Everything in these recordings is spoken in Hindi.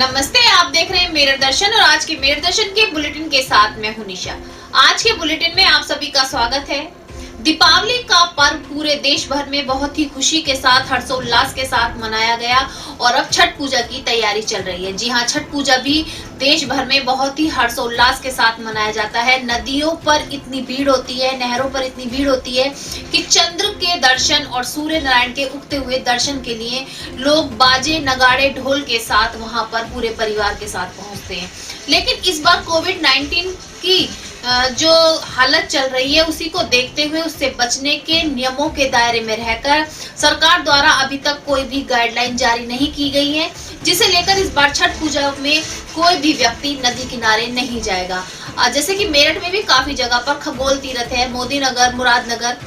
नमस्ते, आप देख रहे हैं मेरठ दर्शन और आज के मेरठ दर्शन के बुलेटिन के साथ मैं हूं निशा। आज के बुलेटिन में आप सभी का स्वागत है। दीपावली का पर्व पूरे देश भर में बहुत ही खुशी के साथ हर्षोल्लास के साथ मनाया गया और अब छठ पूजा की तैयारी चल रही है। जी हां, छठ पूजा भी देश भर में बहुत ही हर्षोल्लास के साथ मनाया जाता है। नदियों पर इतनी भीड़ होती है, नहरों पर इतनी भीड़ होती है कि चंद्र के दर्शन और सूर्य नारायण के उगते हुए दर्शन के लिए लोग बाजे नगाड़े ढोल के साथ वहां पर पूरे परिवार के साथ पहुंचते हैं। लेकिन इस बार कोविड-19 की जो हालत चल रही है उसी को देखते हुए उससे बचने के नियमों के दायरे में रहकर सरकार द्वारा अभी तक कोई भी गाइडलाइन जारी नहीं की गई है, जिसे लेकर इस बार छठ पूजा में कोई भी व्यक्ति नदी किनारे नहीं जाएगा। जैसे कि मेरठ में भी काफी जगह पर खगोल तीर्थ है, मोदी नगर, मुरादनगर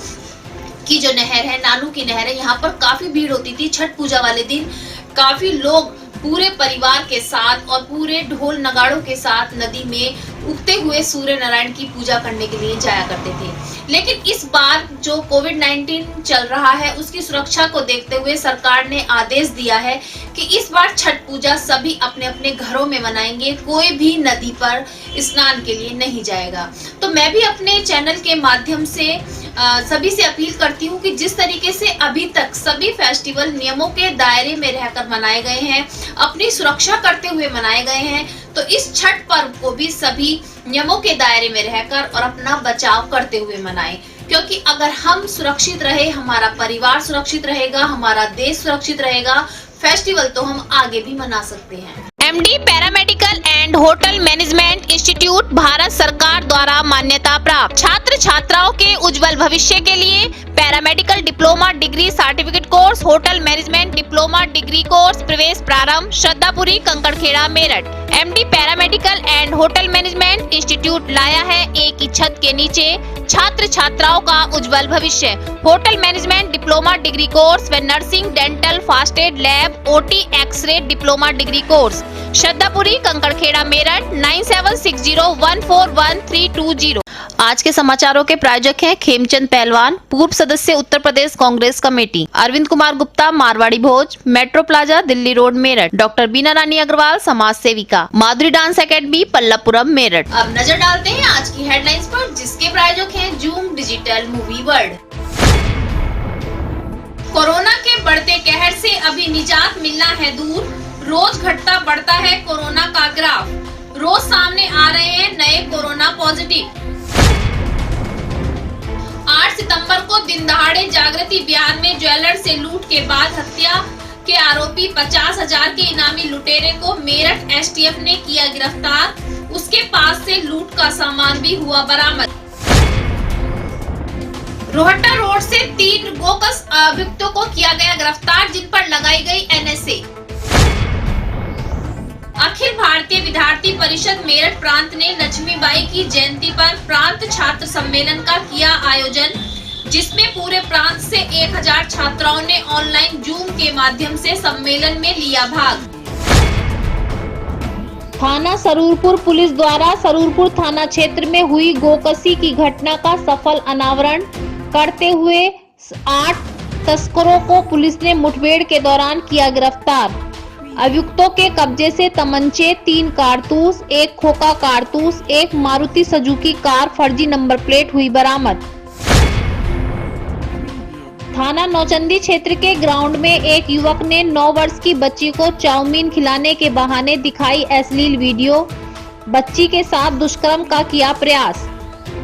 की जो नहर है, नानू की नहर है, यहाँ पर काफी भीड़ होती थी। छठ पूजा वाले दिन काफी लोग पूरे परिवार के साथ और पूरे ढोल नगाड़ों के साथ नदी में उगते हुए सूर्य नारायण की पूजा करने के लिए जाया करते थे। लेकिन इस बार जो कोविड-19 चल रहा है उसकी सुरक्षा को देखते हुए सरकार ने आदेश दिया है कि इस बार छठ पूजा सभी अपने अपने घरों में मनाएंगे, कोई भी नदी पर स्नान के लिए नहीं जाएगा। तो मैं भी अपने चैनल के माध्यम से सभी से अपील करती हूँ कि जिस तरीके से अभी तक सभी फेस्टिवल नियमों के दायरे में रहकर मनाए गए हैं, अपनी सुरक्षा करते हुए मनाए गए हैं, तो इस छठ पर्व को भी सभी नियमों के दायरे में रहकर और अपना बचाव करते हुए मनाएं। क्योंकि अगर हम सुरक्षित रहे, हमारा परिवार सुरक्षित रहेगा, हमारा देश सुरक्षित रहेगा, फेस्टिवल तो हम आगे भी मना सकते हैं। MD paramedical and hotel management institute Bharat सरकार द्वारा मान्यता प्राप्त। छात्र छात्राओं के उज्जवल भविष्य के लिए paramedical diploma degree certificate course, hotel management diploma degree course प्रवेश प्रारंभ। Shraddhapuri, Kankarkhera, Meerut. MD paramedical and hotel management institute लाया है एक ही छत के नीचे छात्र छात्राओं का उज्जवल भविष्य। Hotel management diploma degree course व nursing, dental, first aid, lab, OT, X ray diploma degree course. Shraddhapuri, Kankarkhera, Meerut. 9760141320। आज के समाचारों के प्रायोजक हैं खेमचंद पहलवान, पूर्व सदस्य Uttar Pradesh Congress committee, Arvind Kumar Gupta, Marwari Bhoj, metro plaza, Delhi road, Meerut, doctor Beena Rani Agarwal, समाज सेविका, माधुरी डांस एकेडमी, पल्लवपुरम, मेरठ। अब नजर डालते हैं आज की हेडलाइंस पर, जिसके प्रायोजक हैं zoom digital movie world. Corona के बढ़ते कहर से अभी निजात मिलना है दूर, रोज घटता बढ़ता है कोरोना का ग्राफ, रोज सामने आ रहे हैं नए कोरोना पॉजिटिव। 8 सितंबर को दिन दहाड़े जागृति बिहार में ज्वेलर से लूट के बाद हत्या के आरोपी 50,000 के इनामी लुटेरे को मेरठ एसटीएफ ने किया गिरफ्तार। उसके पास से लूट का सामान भी हुआ बरामद। रोहट्टा रोड से 3 बोगस अभियुक्तों को किया गया गिरफ्तार, जिन पर लगाई गई एनएसए। अखिल भारतीय विद्यार्थी परिषद मेरठ प्रांत ने लक्ष्मीबाई की जयंती पर प्रांत छात्र सम्मेलन का किया आयोजन, जिसमें पूरे प्रांत से 1000 छात्राओं ने ऑनलाइन जूम के माध्यम से सम्मेलन में लिया भाग। थाना सरूरपुर पुलिस द्वारा सरूरपुर थाना क्षेत्र में हुई गोकशी की घटना का सफल अनावरण करते हुए 8 तस्करों को पुलिस ने मुठभेड़ के दौरान किया गिरफ्तार। अभियुक्तों के कब्जे से तमंचे, 3 कारतूस, 1 खोखा कारतूस, 1 मारुति सुजुकी कार फर्जी नंबर प्लेट हुई बरामद। थाना नौचंदी क्षेत्र के ग्राउंड में एक युवक ने 9 वर्ष की बच्ची को चाउमीन खिलाने के बहाने दिखाई अश्लील वीडियो, बच्ची के साथ दुष्कर्म का किया प्रयास।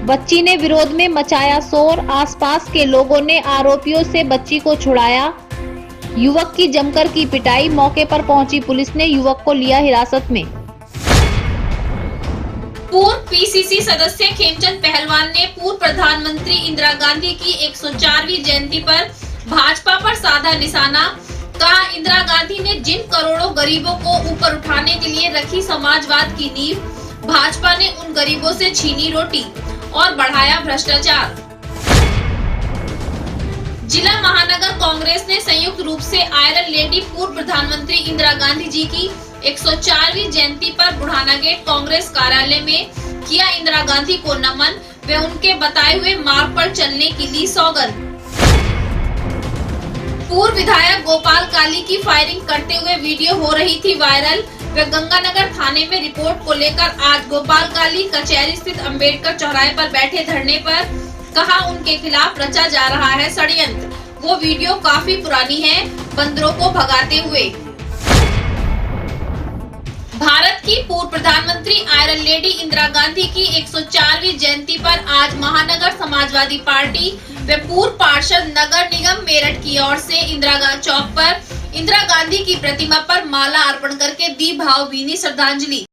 बच्ची ने विरोध में मचाया शोर, आसपास के लोगों ने आरोपियों से बच्ची को छुड़ाया। युवक की जमकर की पिटाई, मौके पर पहुंची पुलिस ने युवक को लिया हिरासत में। पूर्व पीसीसी सदस्य खेमचंद पहलवान ने पूर्व प्रधानमंत्री इंदिरा गांधी की 104वीं जयंती पर भाजपा पर साधा निशाना। कहा, इंदिरा गांधी ने जिन करोड़ों गरीबों को ऊपर उठाने के लिए रखी समाजवाद की नींव, भाजपा ने उन गरीबों से छीनी रोटी और बढ़ाया भ्रष्टाचार। जिला महानगर कांग्रेस ने संयुक्त रूप से आयरन लेडी पूर्व प्रधानमंत्री इंदिरा गांधी जी की 104वीं जयंती पर बुढ़ाना गेट कांग्रेस कार्यालय में किया इंदिरा गांधी को नमन व उनके बताए हुए मार्ग पर चलने की ली सौगंध। पूर्व विधायक गोपाल काली की फायरिंग करते हुए वीडियो हो रही थी वायरल। वे गंगानगर थाने में रिपोर्ट को लेकर आज गोपालकाली कचहरी स्थित अंबेडकर चौराहे पर बैठे धरने पर कहा उनके खिलाफ रचा जा रहा है षड्यंत्र। वो वीडियो काफी पुरानी है, बंदरों को भगाते हुए। भारत की पूर्व प्रधानमंत्री आयरन लेडी इंदिरा गांधी की 104वीं जयंती पर आज महानगर समाजवादी पार्टी व पूर्व पार्षद नगर निगम मेरठ की ओर से इंदिरा गांधी चौक पर इंदिरा गांधी की प्रतिमा पर माला अर्पण करके दी भावभीनी श्रद्धांजलि।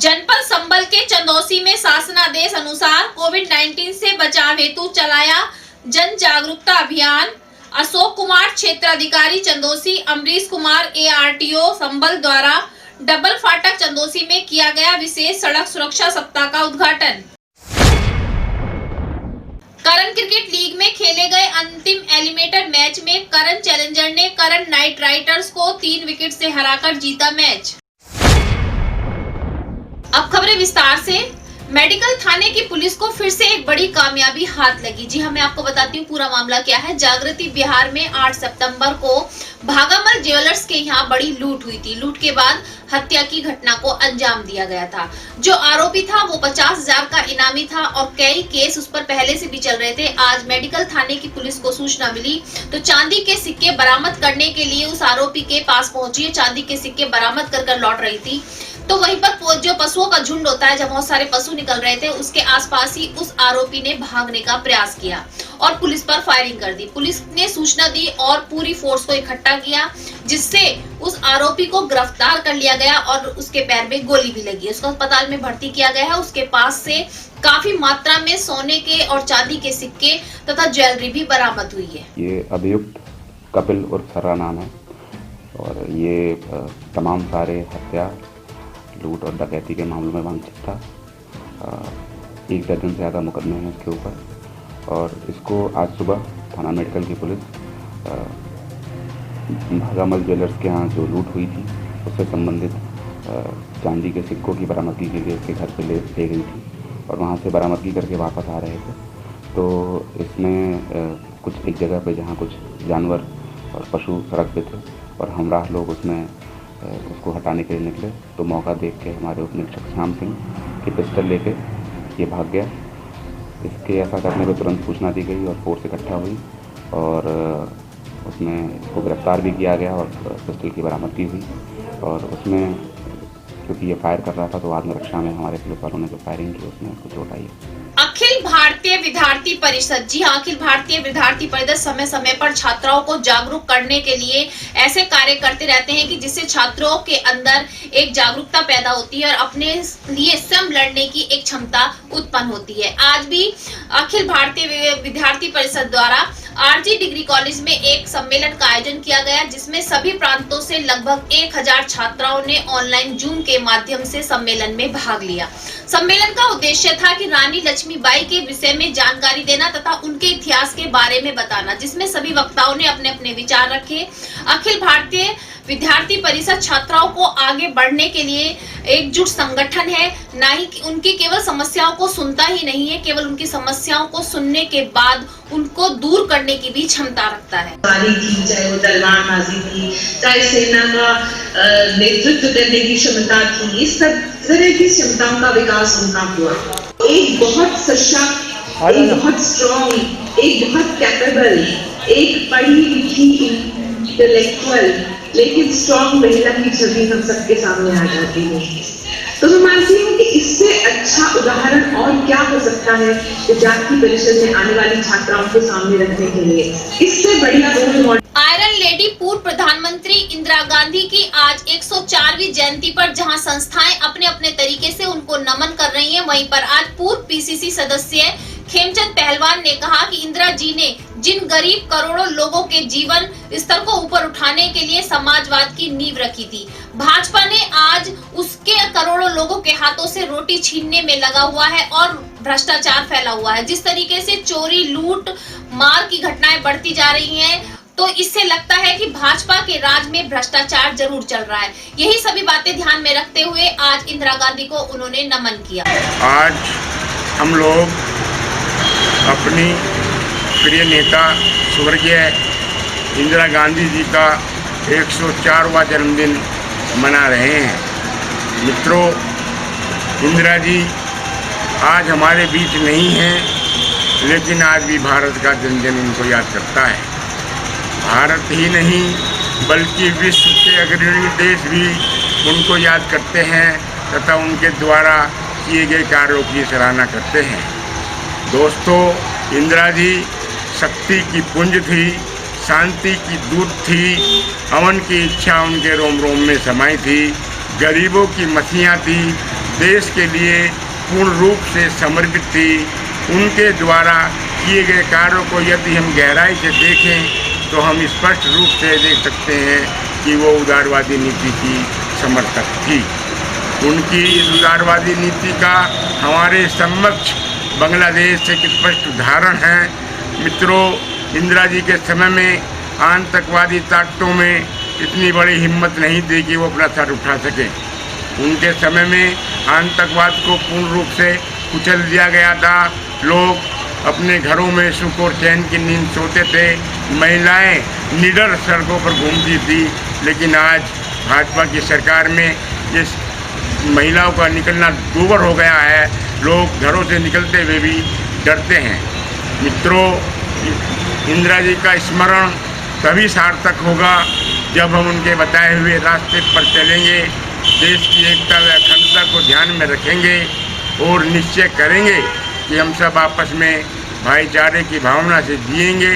जनपद संबल के चंदौसी में शासनादेश अनुसार कोविड-19 से बचाव हेतु चलाया जन जागरूकता अभियान। अशोक कुमार क्षेत्राधिकारी चंदौसी, अमरीश कुमार ARTO संबल द्वारा डबल फाटक चंदौसी में किया गया विशेष सड़क सुरक्षा सप्ताह का उद्घाटन। करण क्रिकेट लीग में खेले गए अंतिम एलिमिनेटर मैच में करण चैलेंजर ने करण नाइट राइडर्स को 3 विकेट से हराकर जीता मैच। अब खबरें विस्तार से। मेडिकल थाने की पुलिस को फिर से एक बड़ी कामयाबी हाथ लगी। जी हाँ, मैं आपको बताती हूँ पूरा मामला क्या है। जागृति बिहार में 8 सितंबर को भागामल ज्वेलर्स के यहाँ बड़ी लूट हुई थी। लूट के बाद हत्या की घटना को अंजाम दिया गया था। जो आरोपी था वो 50,000 का इनामी था और कई केस उस पर पहले से भी चल रहे थे। आज मेडिकल थाने की पुलिस को सूचना मिली तो चांदी के सिक्के बरामद करने के लिए उस आरोपी के पास पहुंची। चांदी के सिक्के बरामद कर लौट रही थी तो वहीं पर जो पशुओं का झुंड होता है, जब बहुत सारे पशु निकल रहे थे, उसके आसपास ही उस आरोपी ने भागने का प्रयास किया और पुलिस पर फायरिंग कर दी। पुलिस ने सूचना दी और पूरी फोर्स को इकट्ठा किया, जिससे उस आरोपी को गिरफ्तार कर लिया गया और उसके पैर में गोली भी लगी। उसको अस्पताल में भर्ती किया गया है। उसके पास से काफी मात्रा में सोने के और चांदी के सिक्के तथा ज्वेलरी भी बरामद हुई है। ये अभियुक्त कपिल उर्फ सर्रा नाम है और ये तमाम सारे हत्या, लूट और डकैती के मामलों में वांछित था। 1 दर्जन से ज़्यादा मुकदमे हैं इसके ऊपर और इसको आज सुबह थाना मेडिकल की पुलिस भागामल ज्वेलर्स के यहाँ जो लूट हुई थी उससे संबंधित चांदी के सिक्कों की बरामदगी के लिए उसके घर पे ले गई थी और वहाँ से बरामदगी करके वापस आ रहे थे। तो इसमें कुछ एक जगह पे जहाँ कुछ जानवर और पशु सड़क पे थे और हमराह लोग उसमें उसको हटाने के लिए निकले तो मौका देख के हमारे उप निरीक्षक श्याम सिंह की पिस्टल लेके ये भाग गया। इसके ऐसा करने पर तुरंत सूचना दी गई और फोर्स इकट्ठा हुई और उसमें इसको गिरफ्तार भी किया गया और पिस्टल की बरामदगी हुई और उसमें क्योंकि ये फायर कर रहा था तो आत्मरक्षा में हमारे पुलिस वालों ने जो फायरिंग की उसमें उसको चोट आई। अखिल भारतीय विद्यार्थी परिषद, जी हाँ, अखिल भारतीय विद्यार्थी परिषद समय समय पर छात्राओं को जागरूक करने के लिए ऐसे कार्य करते रहते हैं कि जिससे छात्रों के अंदर एक जागरूकता पैदा होती है और अपने लिए स्वयं लड़ने की एक क्षमता उत्पन्न होती है। आज भी अखिल भारतीय विद्यार्थी परिषद द्वारा RG डिग्री कॉलेज में एक सम्मेलन का आयोजन किया गया, जिसमें सभी प्रांतों से लगभग 1000 छात्राओं ने ऑनलाइन जूम के माध्यम से सम्मेलन में भाग लिया। सम्मेलन का उद्देश्य था कि रानी लक्ष्मीबाई के विषय में जानकारी देना तथा उनके इतिहास के बारे में बताना, जिसमें सभी वक्ताओं ने अपने अपने विचार रखे। अखिल भारतीय विद्यार्थी परिषद छात्राओं को आगे बढ़ने के लिए एकजुट संगठन है, ना ही उनकी केवल समस्याओं को सुनता ही नहीं है, केवल उनकी समस्याओं को सुनने के बाद उनको दूर करने की भी क्षमता रखता है। चाहे वो तलवारबाजी थी, चाहे सेना का नेतृत्व करने की क्षमता थी, इस तरह की क्षमताओं का विकास उनका हुआ। एक बहुत सशक्त, एक बहुत स्ट्रॉन्ग, एक बहुत कैपेबल, एक पढ़ी लिखी इंटेलेक्चुअल लेकिन स्ट्रॉन्ग महिला की छवि हम सबके सामने आ जाती है। तो मैं मानती हूँ कि इससे अच्छा उदाहरण और क्या हो सकता है विद्यार्थी परिषद में आने वाली छात्राओं को सामने रखने के लिए। इससे बढ़िया रोल मॉडल। आयरन लेडी पूर्व प्रधानमंत्री इंदिरा गांधी की आज 104वीं जयंती पर जहां संस्थाएं अपने अपने तरीके से उनको नमन कर रही हैं, वहीं पर आज पूर्व PCC सदस्य खेमचंद पहलवान ने कहा कि इंदिरा जी ने जिन गरीब करोड़ों लोगों के जीवन स्तर को ऊपर उठाने के लिए समाजवाद की नींव रखी थी, भाजपा ने आज उसके करोड़ों लोगों के हाथों से रोटी छीनने में लगा हुआ है और भ्रष्टाचार फैला हुआ है। जिस तरीके से चोरी, लूट, मार की घटनाएं बढ़ती जा रही हैं, तो इससे लगता है कि भाजपा के राज में भ्रष्टाचार जरूर चल रहा है। यही सभी बातें ध्यान में रखते हुए आज इंदिरा गांधी को उन्होंने नमन किया। आज हम लोग अपनी प्रिय नेता स्वर्गीय इंदिरा गांधी जी का 104वां जन्मदिन मना रहे हैं। मित्रों, इंदिरा जी आज हमारे बीच नहीं हैं, लेकिन आज भी भारत का जन जन उनको याद करता है। भारत ही नहीं बल्कि विश्व के अग्रणी देश भी उनको याद करते हैं तथा उनके द्वारा किए गए कार्यों की सराहना करते हैं। दोस्तों, इंदिरा जी शक्ति की पुंज थी, शांति की दूत थी, अमन की इच्छा उनके रोम रोम में समाई थी, गरीबों की मसीहा थी, देश के लिए पूर्ण रूप से समर्पित थी। उनके द्वारा किए गए कार्यों को यदि हम गहराई से देखें तो हम स्पष्ट रूप से देख सकते हैं कि वो उदारवादी नीति की समर्थक थी। उनकी इस उदारवादी नीति का हमारे समक्ष बांग्लादेश एक स्पष्ट उदाहरण है। मित्रों, इंदिरा जी के समय में आतंकवादी ताकतों में इतनी बड़ी हिम्मत नहीं थी कि वो अपना सर उठा सके। उनके समय में आतंकवाद को पूर्ण रूप से कुचल दिया गया था। लोग अपने घरों में सुख और चैन की नींद सोते थे, महिलाएं निडर सड़कों पर घूमती थी। लेकिन आज भाजपा की सरकार में इस महिलाओं का निकलना दूभर हो गया है। लोग घरों से निकलते हुए भी डरते हैं। मित्रों, इंदिरा जी का स्मरण तभी सार्थक होगा जब हम उनके बताए हुए रास्ते पर चलेंगे, देश की एकता व अखंडता को ध्यान में रखेंगे और निश्चय करेंगे कि हम सब आपस में भाईचारे की भावना से जिएंगे।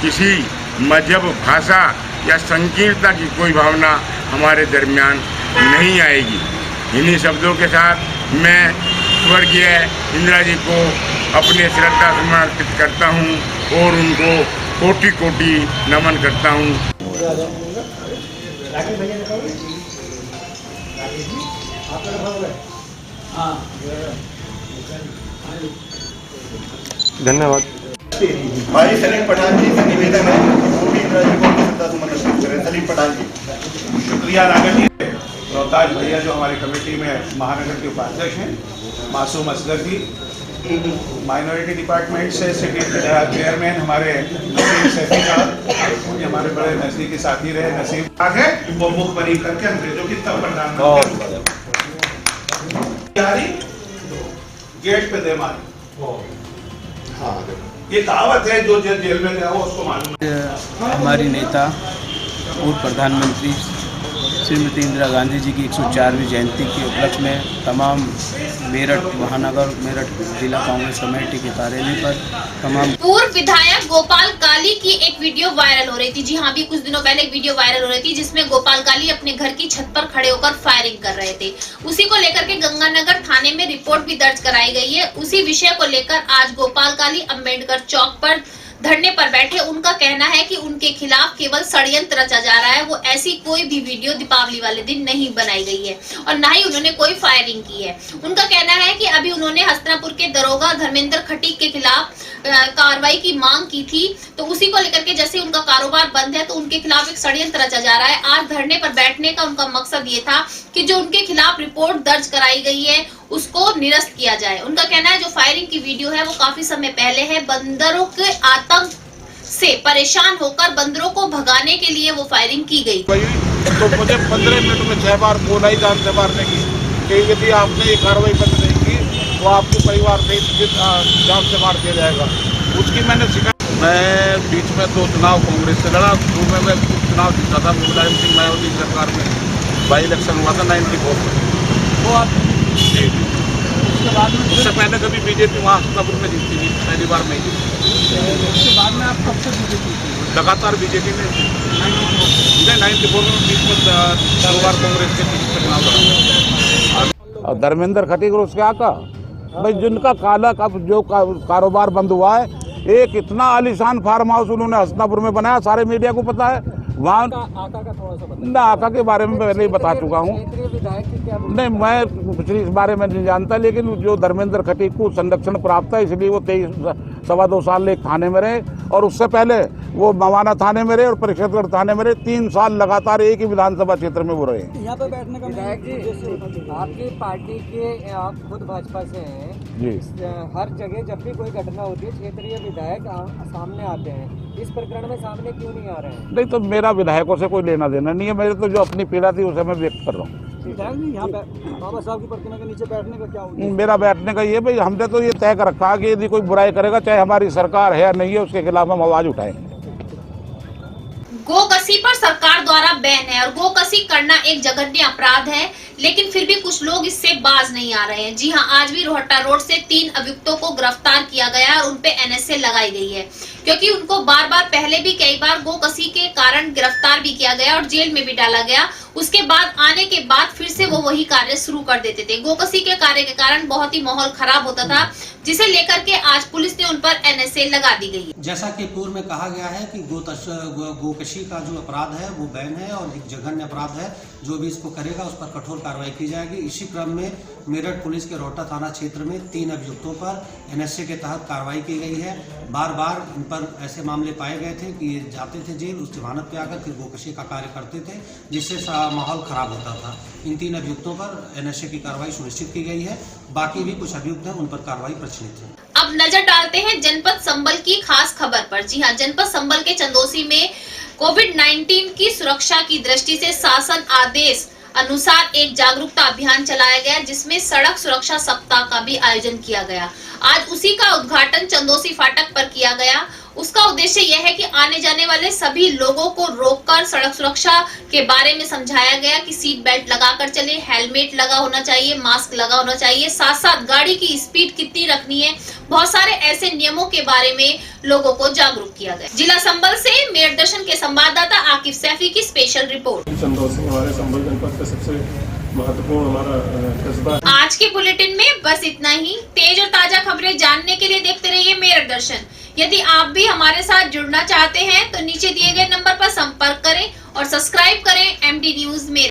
किसी मजहब, भाषा या संकीर्णता की कोई भावना हमारे दरमियान नहीं आएगी। इन्हीं शब्दों के साथ मैं स्वर्गीय इंदिरा जी को अपने श्रद्धा सुमन अर्पित करता हूँ और उनको कोटि कोटि नमन करता हूँ। धन्यवाद। भाई सलीम पठान जी से निवेदन है वो भी इंदिरा जी को श्रद्धा सुमन अर्पित करें। सलीम पठान जी। शुक्रिया राघव जी। रोहताज भैया जो हमारी कमेटी में महानगर के उपाध्यक्ष हैं, मासूम असगर जी, माइनॉरिटी डिपार्टमेंट से सिटी चेयरमैन हमारे नसीम सैफी साहब, ये हमारे बड़े नजदीकी साथी रहे। नसीम आगे वो मुखबरी करके अंग्रेजों की तब प्रधानमंत्री गेट पे दे मारी। हाँ, ये कहावत है, जो जेल में गया वो उसको मालूम। हमारी नेता पूर्व प्रधानमंत्री श्रीमती इंदिरा गांधी जी की 104वीं जयंती के उपलक्ष्य में तमाम मेरठ महानगर, मेरठ जिला कांग्रेस कमेटी के कार्यालय पर तमाम पूर्व विधायक गोपाल काली की एक वीडियो वायरल हो रही थी। जी हाँ, अभी कुछ दिनों पहले एक वीडियो वायरल हो रही थी जिसमें गोपाल काली अपने घर की छत पर खड़े होकर फायरिंग कर रहे थे। उसी को लेकर के गंगानगर थाने में रिपोर्ट भी दर्ज कराई गई है। उसी विषय को लेकर आज गोपाल काली अम्बेडकर चौक पर धरने पर बैठे। उनका कहना है कि उनके खिलाफ केवल षड्यंत्र रचा जा रहा है। वो ऐसी कोई भी वीडियो दीपावली वाले दिन नहीं बनाई गई है और ना ही उन्होंने कोई फायरिंग की है। उनका कहना है कि अभी उन्होंने हस्तिनापुर के दरोगा धर्मेंद्र खटीक के खिलाफ कार्रवाई की मांग की थी, तो उसी को लेकर के जैसे उनका कारोबार बंद है तो उनके खिलाफ एक षड्यंत्र रचा जा रहा है। आज धरने पर बैठने का उनका मकसद ये था कि जो उनके खिलाफ रिपोर्ट दर्ज कराई गई है उसको निरस्त किया जाए। उनका कहना है जो फायरिंग की वीडियो है वो काफी समय पहले है। बंदरों के आतंक से परेशान होकर बंदरों को भगाने के लिए वो फायरिंग की गई। तो मुझे 15 मिनट में 6 बार बोला ही जान से मारने की कि यदि आपने ये कार्रवाई बंद नहीं की तो आपके परिवार सहित जान से मार दिया जाएगा। उसकी मैंने शिकायत। मैं बीच में 2 चुनाव कांग्रेस से लड़ा। शुरू में मैं चुनाव जीता था मुलायम सिंह मायावती सरकार में, बाई इलेक्शन हुआ था 94 में। तो आप उसके बाद में उससे पहले कभी बीजेपी वहाँ हस्तिनापुर में जीती थी, पहली बार में ही। उसके बाद में आप कब से बीजेपी लगातार बीजेपी में 94 में बीच में 2 बार कांग्रेस के चुनाव लड़ा। और धर्मेंद्र खटीक और उसके आका भाई जिनका काला का जो कारोबार बंद हुआ है, एक इतना आलीशान फार्म हाउस उन्होंने हस्तिनापुर में बनाया, सारे मीडिया को पता है। वहाँ ना आका के बारे में पहले ही बता चुका हूँ। नहीं, मैं कुछ इस बारे में नहीं जानता, लेकिन जो धर्मेंद्र खटीक को संरक्षण प्राप्त है इसलिए वो 23-2 साल एक थाने में रहे और उससे पहले वो मवाना थाने में रहे और परिषदगढ़ थाने में रहे। 3 साल लगातार एक ही विधानसभा क्षेत्र में वो रहे। यहाँ पे बैठने का विधायक जी, आपकी पार्टी के आप खुद भाजपा से हैं, जी। हर जगह जब भी कोई घटना होती है क्षेत्रीय विधायक सामने आते हैं, इस प्रकरण में सामने क्यों नहीं आ रहे हैं? नहीं तो मेरा विधायकों से कोई लेना देना नहीं है, मेरे तो जो अपनी पीड़ा थी उसे मैं व्यक्त कर रहा हूँ। यहाँ बाबा साहब की प्रतिमा के नीचे बैठने का क्या उद्देश्य? मेरा बैठने का ये भाई, हमने तो ये तय कर रखा है कि यदि कोई बुराई करेगा, चाहे हमारी सरकार है या नहीं है, उसके खिलाफ हम आवाज उठाएंगे। गोकसी पर सरकार द्वारा बैन है और गोकसी करना एक जघन्य अपराध है, लेकिन फिर भी कुछ लोग इससे बाज नहीं आ रहे हैं। जी हां, आज भी रोहट्टा रोड से 3 अभियुक्तों को गिरफ्तार किया गया और उनपे एनएसए लगाई गई है, क्योंकि उनको बार बार पहले भी कई बार गोकसी के कारण गिरफ्तार भी किया गया और जेल में भी डाला गया। उसके बाद आने के बाद फिर से वो वही कार्य शुरू कर देते थे। गोकसी के कार्य के कारण बहुत ही माहौल खराब होता था, जिसे लेकर के आज पुलिस ने उन पर एनएसए लगा दी गई है। जैसा कि पूर्व में कहा गया है कि गोकशी का जो अपराध है वो बैन है और एक जघन्य अपराध है। जो भी इसको करेगा उस पर कठोर कार्रवाई की जाएगी। इसी क्रम में मेरठ पुलिस के रोहट्टा थाना क्षेत्र में 3 अभियुक्तों पर एनएसए के तहत कार्रवाई की गई है। बार बार इन पर ऐसे मामले पाए गए थे कि ये जाते थे जेल, उस जमानत पे आकर फिर गोकशी का कार्य करते थे, जिससे माहौल खराब होता था। इन 3 अभियुक्तों पर एनएसए की कार्रवाई सुनिश्चित की गई है। बाकी भी कुछ अभियुक्त हैं, उन पर कार्रवाई प्रचलित है। अब नजर डालते हैं जनपद संबल की खास खबर पर। जी हां, जनपद संबल के चंदोसी में कोविड-19 की सुरक्षा की दृष्टि से शासन आदेश अनुसार एक जागरूकता अभियान चलाया गया, जिसमें सड़क सुरक्षा सप्ताह का भी आयोजन किया गया। आज उसी का उद्घाटन चंदोसी फाटक पर किया गया। उसका उद्देश्य यह है कि आने जाने वाले सभी लोगों को रोककर सड़क सुरक्षा के बारे में समझाया गया कि सीट बेल्ट लगाकर चले, हेलमेट लगा होना चाहिए, मास्क लगा होना चाहिए, साथ साथ गाड़ी की स्पीड कितनी रखनी है, बहुत सारे ऐसे नियमों के बारे में लोगों को जागरूक किया गया। जिला संबल से मेरठ दर्शन के संवाददाता आकिब सैफी की स्पेशल रिपोर्ट। चंदोसी हमारे संबल जनपद का सबसे महत्वपूर्ण हमारा कस्बा। आज के बुलेटिन में बस इतना ही। तेज और ताजा खबरें जानने के लिए देखते रहिए मेरठ दर्शन। यदि आप भी हमारे साथ जुड़ना चाहते हैं तो नीचे दिए गए नंबर पर संपर्क करें और सब्सक्राइब करें एमडी न्यूज मेरठ।